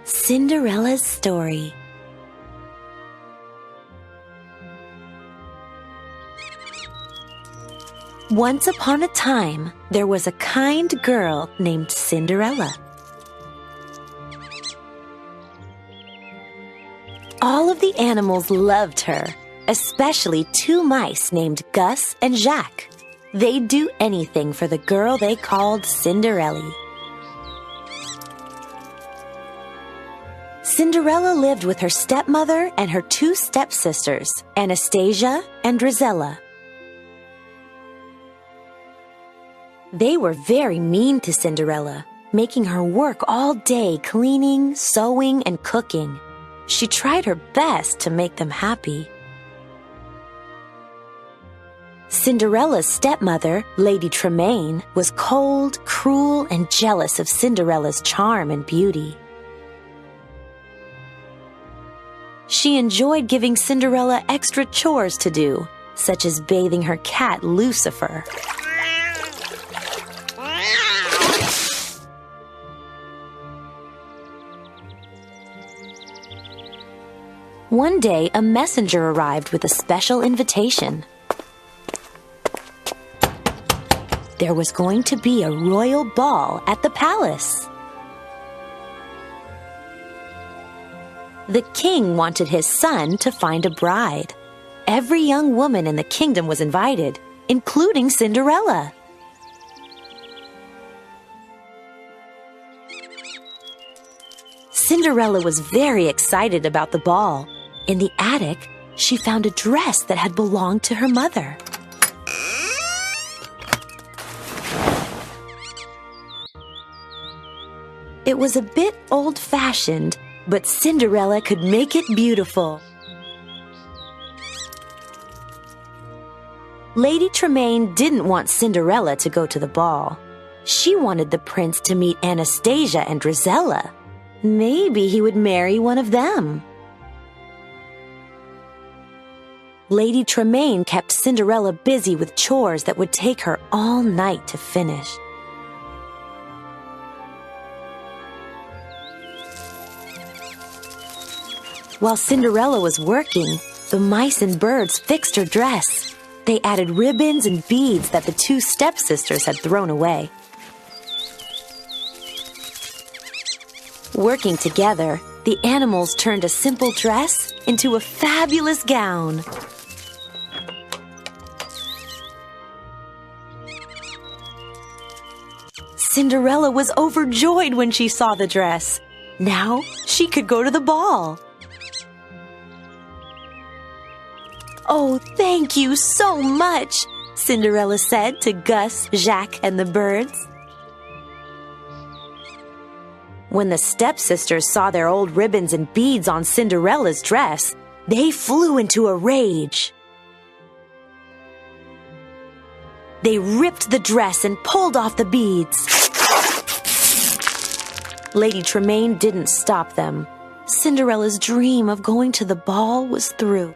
Cinderella's story. Once upon a time, there was a kind girl named Cinderella. All of the animals loved her, especially two mice named Gus and Jacques. They'd do anything for the girl they called Cinderella. Cinderella lived with her stepmother and her two stepsisters, Anastasia and Drizella. They were very mean to Cinderella, making her work all day cleaning, sewing, and cooking. She tried her best to make them happy. Cinderella's stepmother, Lady Tremaine, was cold, cruel, and jealous of Cinderella's charm and beauty. She enjoyed giving Cinderella extra chores to do, such as bathing her cat Lucifer. One day, a messenger arrived with a special invitation. There was going to be a royal ball at the palace. The king wanted his son to find a bride. Every young woman in the kingdom was invited, including Cinderella. Cinderella was very excited about the ball. In the attic, she found a dress that had belonged to her mother. It was a bit old-fashioned, but Cinderella could make it beautiful. Lady Tremaine didn't want Cinderella to go to the ball. She wanted the prince to meet Anastasia and Drizella. Maybe he would marry one of them. Lady Tremaine kept Cinderella busy with chores that would take her all night to finish. While Cinderella was working, the mice and birds fixed her dress. They added ribbons and beads that the two stepsisters had thrown away. Working together, the animals turned a simple dress into a fabulous gown. Cinderella was overjoyed when she saw the dress. Now she could go to the ball. "Oh, thank you so much," Cinderella said to Gus, Jacques, and the birds. When the stepsisters saw their old ribbons and beads on Cinderella's dress, they flew into a rage. They ripped the dress and pulled off the beads. Lady Tremaine didn't stop them. Cinderella's dream of going to the ball was through.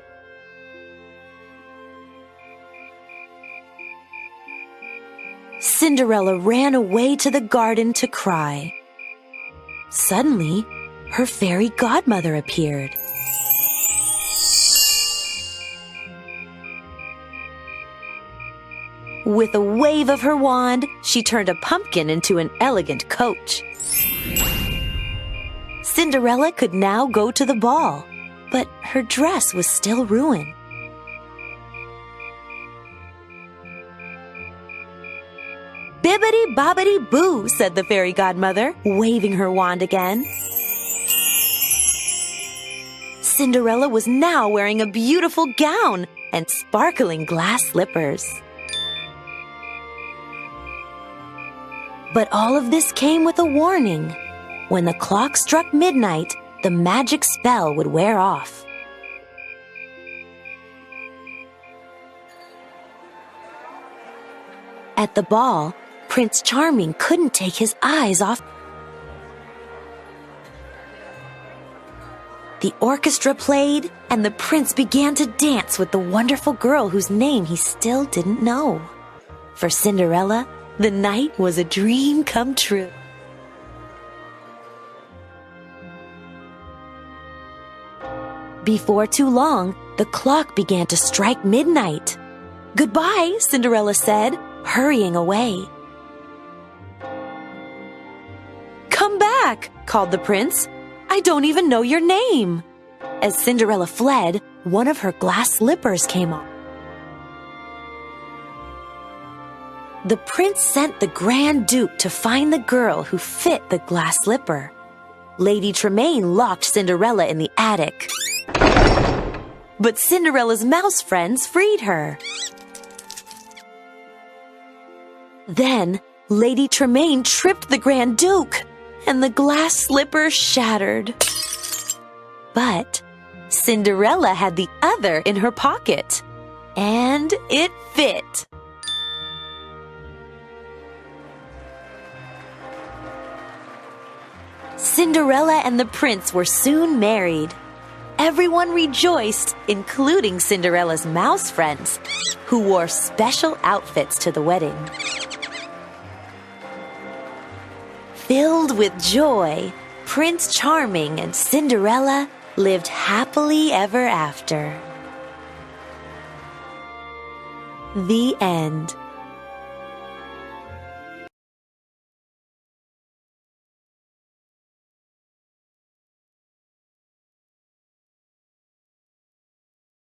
Cinderella ran away to the garden to cry. Suddenly, her fairy godmother appeared. With a wave of her wand, she turned a pumpkin into an elegant coach. Cinderella could now go to the ball, but her dress was still ruined. "Bibbidi-bobbidi-boo," said the fairy godmother, waving her wand again. Cinderella was now wearing a beautiful gown and sparkling glass slippers. But all of this came with a warning. When the clock struck midnight, the magic spell would wear off. At the ball, Prince Charming couldn't take his eyes off. The orchestra played, and the prince began to dance with the wonderful girl whose name he still didn't know. For Cinderella, the night was a dream come true. Before too long, the clock began to strike midnight. "Goodbye," Cinderella said, hurrying away. "Come back," called the prince. "I don't even know your name." As Cinderella fled, one of her glass slippers came off. The prince sent the Grand Duke to find the girl who fit the glass slipper. Lady Tremaine locked Cinderella in the attic. But Cinderella's mouse friends freed her. Then, Lady Tremaine tripped the Grand Duke, and the glass slipper shattered. But Cinderella had the other in her pocket, and it fit. Cinderella and the prince were soon married. Everyone rejoiced, including Cinderella's mouse friends, who wore special outfits to the wedding. Filled with joy, Prince Charming and Cinderella lived happily ever after. The end.